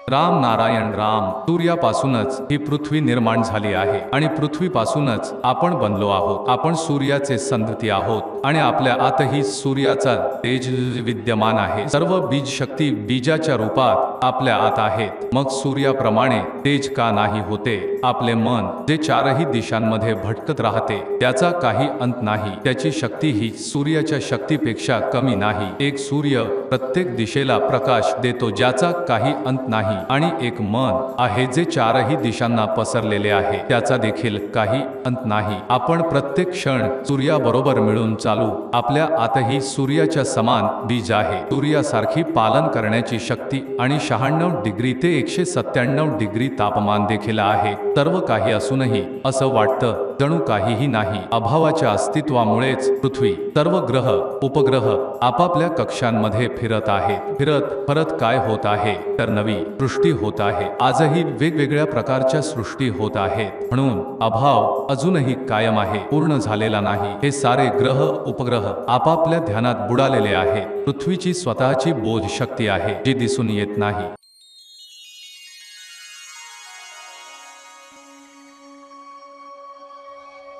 राम नारायण राम. सूर्यापासूनच ही पृथ्वी निर्माण झाली आहे आणि पृथ्वीपासूनच आपण बनलो आहोत. आपण सूर्याचे संतती आहोत आणि आपल्या आतही सूर्याचा तेज विद्यमान आहे. सर्व बीज शक्ती बीजाच्या रूपात आपल्या आत आहेत. मग सूर्याप्रमाणे तेज का नाही होते? आपले मन जे चारही दिशांमध्ये भटकत राहते त्याचा काही अंत नाही. त्याची शक्ती ही सूर्याच्या शक्तीपेक्षा कमी नाही. एक सूर्य प्रत्येक दिशेला प्रकाश देतो ज्याचा काही अंत नाही आणि एक मन आहे जे चारही दिशांना पसरलेले आहे त्याचा देखील काही अंत नाही. आपण प्रत्येक क्षण सूर्याबरोबर मिळून चालू. आपल्या आतही सूर्याच्या समान बीज आहे. सूर्यासारखी पालन करण्याची शक्ती आणि 96 डिग्री ते 197 डिग्री तापमान देखील आहे. सर्व काही असूनही असं वाटतं जणू काहीही नाही. अभावाच्या अस्तित्वामुळेच पृथ्वी सर्व ग्रह उपग्रह आपापल्या कक्षांमध्ये फिरत आहेत. फिरत काय होत आहे तर नवी सृष्टी होत आहे. आजही वेगवेगळ्या प्रकारच्या सृष्टी होत आहेत. म्हणून अभाव अजूनही कायम आहे, पूर्ण झालेला नाही. हे सारे ग्रह उपग्रह आपापल्या ध्यानात बुडालेले आहेत. पृथ्वीची स्वतःची बोध शक्ती आहे जी दिसून येत नाही.